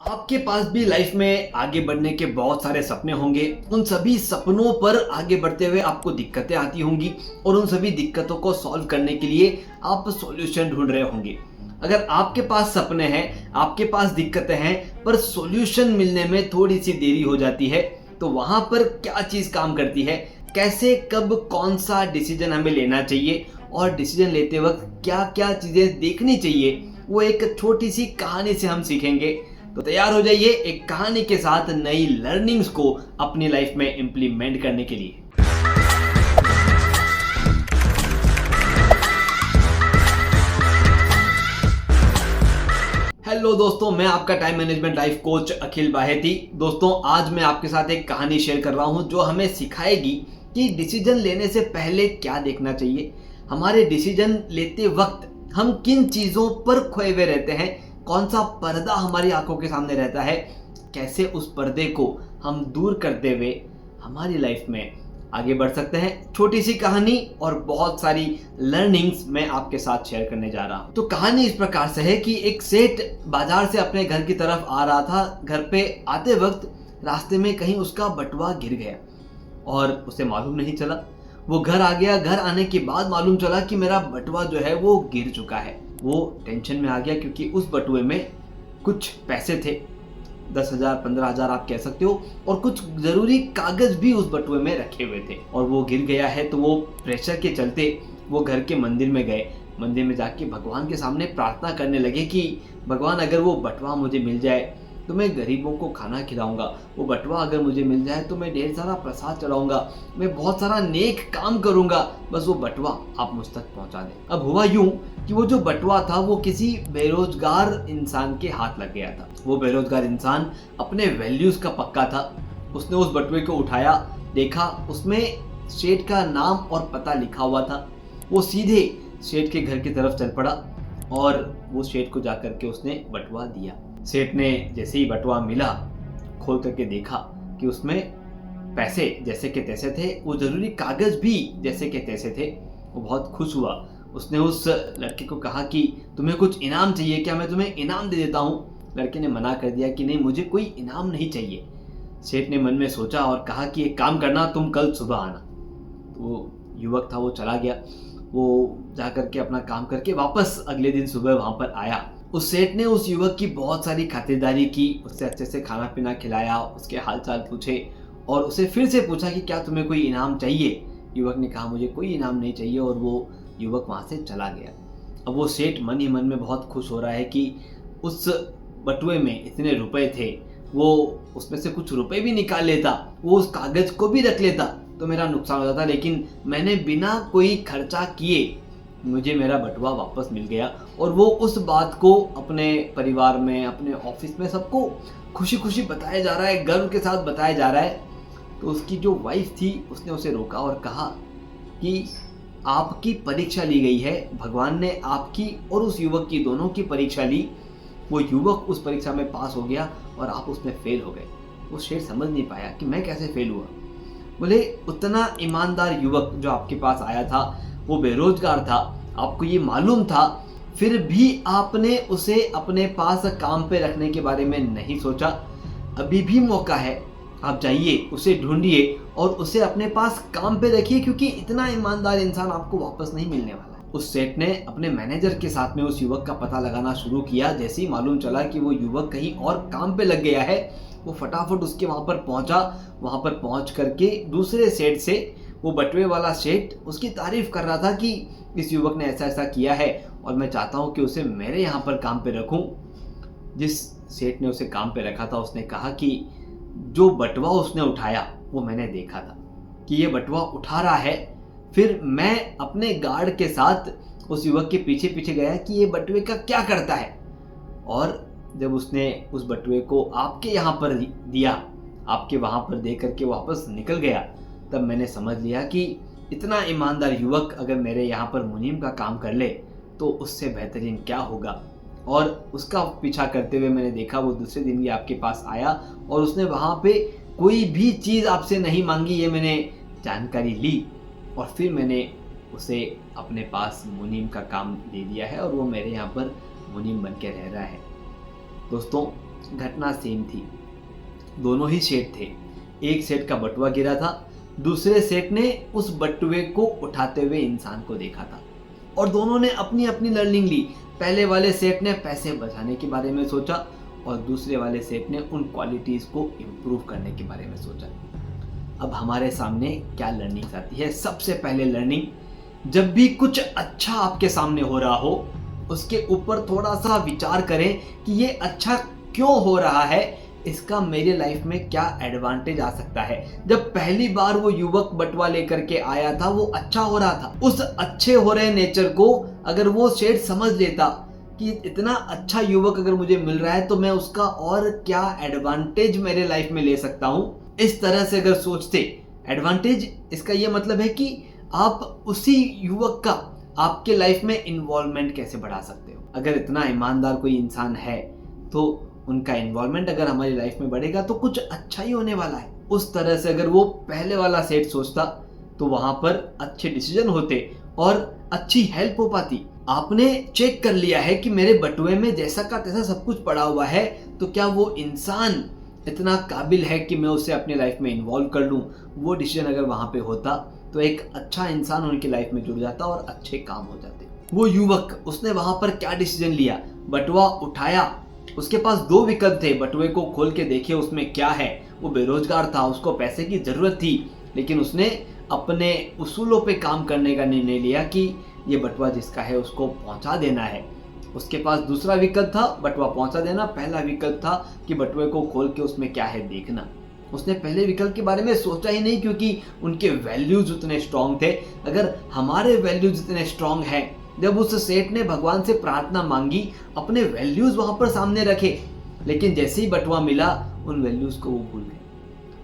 आपके पास भी लाइफ में आगे बढ़ने के बहुत सारे सपने होंगे। उन सभी सपनों पर आगे बढ़ते हुए आपको दिक्कतें आती होंगी और उन सभी दिक्कतों को सॉल्व करने के लिए आप सॉल्यूशन ढूंढ रहे होंगे। अगर आपके पास सपने हैं, आपके पास दिक्कतें हैं, पर सॉल्यूशन मिलने में थोड़ी सी देरी हो जाती है, तो वहां पर क्या चीज काम करती है, कैसे कब कौन सा डिसीजन हमें लेना चाहिए और डिसीजन लेते वक्त क्या क्या चीजें देखनी चाहिए, वो एक छोटी सी कहानी से हम सीखेंगे। तो तैयार हो जाइए एक कहानी के साथ नई लर्निंग्स को अपनी लाइफ में इंप्लीमेंट करने के लिए। हेलो दोस्तों, मैं आपका टाइम मैनेजमेंट लाइफ कोच अखिल बाहेती। दोस्तों, आज मैं आपके साथ एक कहानी शेयर कर रहा हूं जो हमें सिखाएगी कि डिसीजन लेने से पहले क्या देखना चाहिए। हमारे डिसीजन लेते वक्त हम किन चीज़ों पर खोए हुए रहते हैं, कौन सा पर्दा हमारी आंखों के सामने रहता है, कैसे उस पर्दे को हम दूर करते हुए हमारी लाइफ में आगे बढ़ सकते हैं। छोटी सी कहानी और बहुत सारी लर्निंग्स मैं आपके साथ शेयर करने जा रहा हूँ। तो कहानी इस प्रकार से है कि एक सेठ बाजार से अपने घर की तरफ आ रहा था। घर पे आते वक्त रास्ते में कहीं उसका बटुआ गिर गया और उसे मालूम नहीं चला। वो घर आ गया, घर आने के बाद मालूम चला कि मेरा बटुआ जो है वो गिर चुका है। वो टेंशन में आ गया क्योंकि उस बटुए में कुछ पैसे थे, 10,000 15,000 आप कह सकते हो, और कुछ जरूरी कागज भी उस बटुए में रखे हुए थे। और वो गिर गया है तो वो प्रेशर के चलते वो घर के मंदिर में गए। मंदिर में जाके भगवान के सामने प्रार्थना करने लगे कि भगवान, अगर वो बटुआ मुझे मिल जाए तो मैं गरीबों को खाना खिलाऊंगा, वो बटुआ अगर मुझे मिल जाए तो मैं ढेर सारा प्रसाद चढ़ाऊंगा, मैं बहुत सारा नेक काम करूंगा, बस वो बटुआ आप मुझ तक पहुंचा दें। अब हुआ यूं कि वो जो बटुआ था वो किसी बेरोजगार इंसान के हाथ लग गया था। वो बेरोजगार इंसान अपने वैल्यूज का पक्का था। उसने उस बटुए को उठाया, देखा उसमें सेठ का नाम और पता लिखा हुआ था। वो सीधे सेठ के घर की तरफ चल पड़ा और वो सेठ को जाकर के उसने बटुआ दिया। सेठ ने जैसे ही बटुआ मिला, खोल करके देखा कि उसमें पैसे जैसे के तैसे थे, वो जरूरी कागज भी जैसे के तैसे थे। वो बहुत खुश हुआ। उसने उस लड़के को कहा कि तुम्हें कुछ इनाम चाहिए क्या, मैं तुम्हें इनाम दे देता हूँ। लड़के ने मना कर दिया कि नहीं, मुझे कोई इनाम नहीं चाहिए। सेठ ने मन में सोचा और कहा कि एक काम करना, तुम कल सुबह आना। तो वो युवक था, वो चला गया। वो जा करके अपना काम करके वापस अगले दिन सुबह वहां पर आया। उस सेठ ने उस युवक की बहुत सारी खातिरदारी की, उससे अच्छे से खाना पीना खिलाया, उसके हालचाल पूछे और उसे फिर से पूछा कि क्या तुम्हें कोई इनाम चाहिए। युवक ने कहा मुझे कोई इनाम नहीं चाहिए और वो युवक वहां से चला गया। अब वो सेठ मन ही मन में बहुत खुश हो रहा है कि उस बटुए में इतने रुपए थे, वो उसमें से कुछ रुपए भी निकाल लेता, वो उस कागज को भी रख लेता तो मेरा नुकसान हो जाता, लेकिन मैंने बिना कोई खर्चा किए मुझे मेरा बटुआ वापस मिल गया। और वो उस बात को अपने परिवार में, अपने ऑफिस में सबको खुशी खुशी बताया जा रहा है, गर्व के साथ बताया जा रहा है। तो उसकी जो वाइफ थी उसने उसे रोका और कहा कि आपकी परीक्षा ली गई है, भगवान ने आपकी और उस युवक की दोनों की परीक्षा ली। वो युवक उस परीक्षा में पास हो गया और आप उसमें फेल हो गए। वो शेर समझ नहीं पाया कि मैं कैसे फेल हुआ। बोले उतना ईमानदार युवक जो आपके पास आया था वो बेरोजगार था, आपको ये मालूम था, फिर भी आपने उसे अपने पास काम पे रखने के बारे में नहीं सोचा। अभी भी मौका है, आप जाइए, उसे ढूंढिए और उसे अपने पास काम पे रखिए, क्योंकि इतना ईमानदार इंसान आपको वापस नहीं मिलने वाला है। उस सेठ ने अपने मैनेजर के साथ में उस युवक का पता लगाना शुरू किया। जैसे ही मालूम चला कि वो युवक कहीं और काम पे लग गया है, वो फटाफट उसके वहां पर पहुंचा। वहां पर पहुंच करके दूसरे सेठ से, वो बटुए वाला सेठ, उसकी तारीफ कर रहा था कि इस युवक ने ऐसा ऐसा किया है और मैं चाहता हूं कि उसे मेरे यहाँ पर काम पे रखूं। जिस सेठ ने उसे काम पे रखा था उसने कहा कि जो बटुआ उसने उठाया वो मैंने देखा था कि ये बटुआ उठा रहा है। फिर मैं अपने गार्ड के साथ उस युवक के पीछे पीछे गया कि ये बटुए का क्या करता है, और जब उसने उस बटुए को आपके यहाँ पर दिया, आपके वहां पर दे करके वापस निकल गया, तब मैंने समझ लिया कि इतना ईमानदार युवक अगर मेरे यहाँ पर मुनीम का काम कर ले तो उससे बेहतरीन क्या होगा। और उसका पीछा करते हुए मैंने देखा वो दूसरे दिन भी आपके पास आया और उसने वहाँ पे कोई भी चीज़ आपसे नहीं मांगी, ये मैंने जानकारी ली और फिर मैंने उसे अपने पास मुनीम का काम दे दिया है और वो मेरे यहाँ पर मुनीम बन के रह रहा है। दोस्तों, घटना सेम थी। दोनों ही सेठ थे। एक सेठ का बटुआ गिरा था, दूसरे सेठ ने उस बटुए को उठाते हुए इंसान को देखा था और दोनों ने अपनी अपनी लर्निंग ली। पहले वाले सेठ ने पैसे बचाने के बारे में सोचा और दूसरे वाले सेठ ने उन क्वालिटीज़ को इम्प्रूव करने के बारे में सोचा। अब हमारे सामने क्या लर्निंग आती है? सबसे पहले लर्निंग, जब भी कुछ अच्छा आपके सामने हो रहा हो उसके ऊपर थोड़ा सा विचार करें कि ये अच्छा क्यों हो रहा है, इसका मेरे लाइफ में क्या एडवांटेज आ सकता है। जब पहली बार वो युवक बटुआ लेकर के आया था वो अच्छा हो रहा था। उस अच्छे हो रहे नेचर को अगर वो सेठ समझ लेता कि इतना अच्छा युवक अगर मुझे मिल रहा है तो मैं उसका और क्या एडवांटेज मेरे लाइफ में ले सकता हूँ, इस तरह से अगर सोचते, एडवांटेज इसका ये मतलब है कि आप उसी युवक का आपके लाइफ में इन्वॉल्वमेंट कैसे बढ़ा सकते हो। अगर इतना ईमानदार कोई इंसान है तो उनका इन्वॉल्वमेंट अगर हमारी लाइफ में बढ़ेगा तो कुछ अच्छा ही होने वाला है। उस तरह से अगर वो पहले वाला सेट सोचता तो वहां पर अच्छे डिसीजन होते और अच्छी हेल्प हो पाती। आपने चेक कर लिया है कि मेरे बटुए में जैसा का तैसा सब कुछ पड़ा हुआ है, तो क्या वो इंसान इतना काबिल है कि मैं उसे अपनी लाइफ में इन्वॉल्व कर लूँ। वो डिसीजन अगर वहाँ पे होता तो एक अच्छा इंसान उनकी लाइफ में जुड़ जाता और अच्छे काम हो जाते। वो युवक, उसने वहाँ पर क्या डिसीजन लिया? बटुआ उठाया, उसके पास दो विकल्प थे, बटुए को खोल के देखे उसमें क्या है। वो बेरोजगार था, उसको पैसे की जरूरत थी, लेकिन उसने अपने उसूलों पे काम करने का निर्णय लिया कि ये बटुआ जिसका है उसको पहुंचा देना है। उसके पास दूसरा विकल्प था बटुआ पहुंचा देना, पहला विकल्प था कि बटुए को खोल के उसमें क्या है देखना। उसने पहले विकल्प के बारे में सोचा ही नहीं क्योंकि उनके वैल्यूज उतने स्ट्रांग थे। अगर हमारे वैल्यूज इतने स्ट्रांग हैं, जब उस सेठ ने भगवान से प्रार्थना मांगी, अपने वैल्यूज वहां पर सामने रखे, लेकिन जैसे ही बटुआ मिला उन वैल्यूज को वो भूल गए।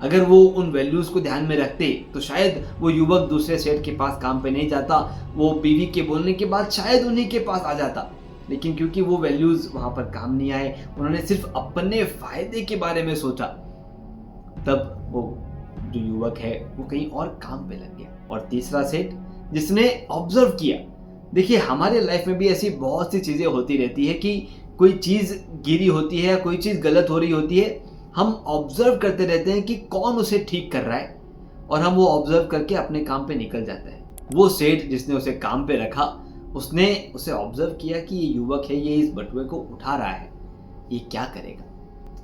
अगर वो उन वैल्यूज को ध्यान में रखते तो शायद वो युवक दूसरे सेठ के पास काम पे नहीं जाता, वो बीवी के बोलने के बाद शायद उन्हीं के पास आ जाता। लेकिन क्योंकि वो वैल्यूज वहां पर काम नहीं आए, उन्होंने सिर्फ अपने फायदे के बारे में सोचा, तब वो जो युवक है वो कहीं और काम पे लग गया। और तीसरा सेठ जिसने ऑब्जर्व किया। देखिए, हमारे लाइफ में भी ऐसी बहुत सी चीजें होती रहती है कि कोई चीज गिरी होती है, कोई चीज गलत हो रही होती है, हम ऑब्जर्व करते रहते हैं कि कौन उसे ठीक कर रहा है और हम वो ऑब्जर्व करके अपने काम पे निकल जाते हैं। वो सेठ जिसने उसे काम पे रखा, उसने उसे ऑब्जर्व किया कि ये युवक है, ये इस बटुए को उठा रहा है, ये क्या करेगा।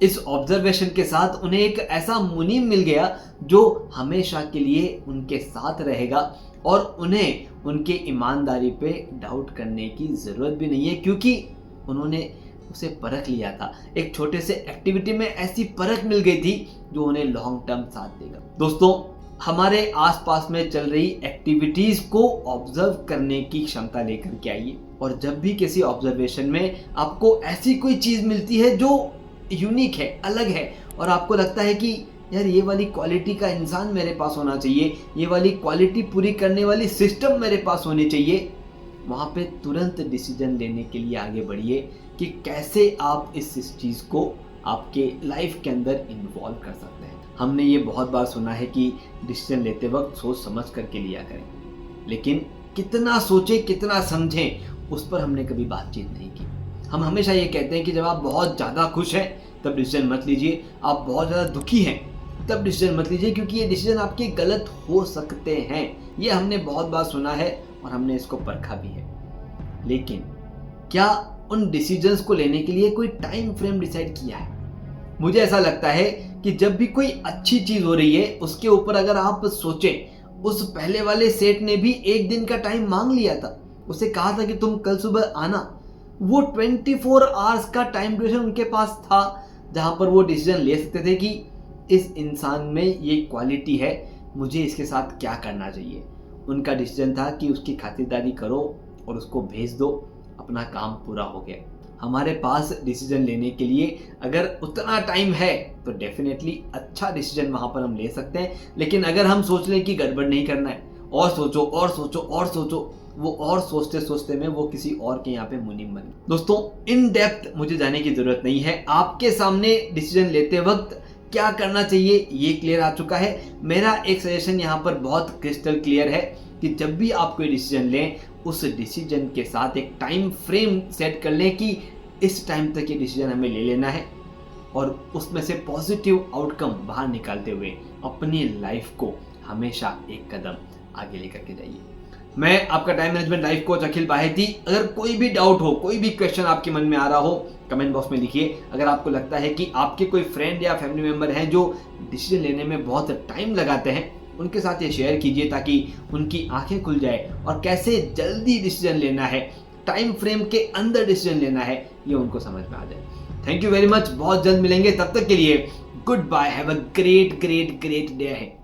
इस ऑब्जर्वेशन के साथ उन्हें एक ऐसा मुनीम मिल गया जो हमेशा के लिए उनके साथ रहेगा और उन्हें उनके ईमानदारी पे डाउट करने की जरूरत भी नहीं है, क्योंकि उन्होंने उसे परख लिया था। एक छोटे से एक्टिविटी में ऐसी परख मिल गई थी जो उन्हें लॉन्ग टर्म साथ देगा। दोस्तों, हमारे आसपास में चल रही एक्टिविटीज को ऑब्जर्व करने की क्षमता लेकर के आइए, और जब भी किसी ऑब्जर्वेशन में आपको ऐसी कोई चीज मिलती है जो यूनिक है, अलग है, और आपको लगता है कि यार ये वाली क्वालिटी का इंसान मेरे पास होना चाहिए, ये वाली क्वालिटी पूरी करने वाली सिस्टम मेरे पास होनी चाहिए, वहाँ पे तुरंत डिसीजन लेने के लिए आगे बढ़िए कि कैसे आप इस चीज़ को आपके लाइफ के अंदर इन्वॉल्व कर सकते हैं। हमने ये बहुत बार सुना है कि डिसीजन लेते वक्त सोच समझ करके लिया करें, लेकिन कितना सोचें कितना समझें उस पर हमने कभी बातचीत नहीं की। हम हमेशा ये कहते हैं कि जब आप बहुत ज़्यादा खुश हैं तब डिसीजन मत लीजिए, आप बहुत ज़्यादा दुखी हैं तब डिसीजन मत लीजिए, क्योंकि ये डिसीजन आपके गलत हो सकते हैं। ये हमने बहुत बार सुना है और हमने इसको परखा भी है। लेकिन क्या उन डिसीजंस को लेने के लिए कोई टाइम फ्रेम डिसाइड किया है? मुझे ऐसा लगता है कि जब भी कोई अच्छी चीज हो रही है उसके ऊपर अगर आप सोचें, उस पहले वाले सेठ ने भी एक दिन का टाइम मांग लिया था, उसे कहा था कि तुम कल सुबह आना। वो 24 आवर्स का टाइम ड्यूरेशन उनके पास था जहां पर वो डिसीजन ले सकते थे कि इस इंसान में ये क्वालिटी है, मुझे इसके साथ क्या करना चाहिए। उनका डिसीजन था कि उसकी खातिरदारी करो और उसको भेज दो, अपना काम पूरा हो गया। हमारे पास डिसीजन लेने के लिए अगर उतना टाइम है तो डेफिनेटली अच्छा डिसीजन वहाँ पर हम ले सकते हैं। लेकिन अगर हम सोच लें कि गड़बड़ नहीं करना है, और सोचो और सोचो और सोचो, वो और सोचते सोचते में वो किसी और के यहाँ पे मुनीम बने। दोस्तों, इन डेप्थ मुझे जाने की जरूरत नहीं है। आपके सामने डिसीजन लेते वक्त क्या करना चाहिए ये क्लियर आ चुका है। मेरा एक सजेशन यहाँ पर बहुत क्रिस्टल क्लियर है कि जब भी आप कोई डिसीजन लें, उस डिसीजन के साथ एक टाइम फ्रेम सेट कर लें कि इस टाइम तक ये डिसीजन हमें ले लेना है, और उसमें से पॉजिटिव आउटकम बाहर निकालते हुए अपनी लाइफ को हमेशा एक कदम आगे लेकर के जाइए। मैं आपका टाइम मैनेजमेंट लाइफ कोच अखिल बाहेती। अगर कोई भी डाउट हो, कोई भी क्वेश्चन आपके मन में आ रहा हो, कमेंट बॉक्स में लिखिए। अगर आपको लगता है कि आपके कोई फ्रेंड या फैमिली मेंबर हैं जो डिसीजन लेने में बहुत टाइम लगाते हैं, उनके साथ ये शेयर कीजिए ताकि उनकी आंखें खुल जाए और कैसे जल्दी डिसीजन लेना है, टाइम फ्रेम के अंदर डिसीजन लेना है, ये उनको समझ में आ जाए। Thank you very much. बहुत जल्द मिलेंगे, तब तक के लिए good bye. Have a great great great day है।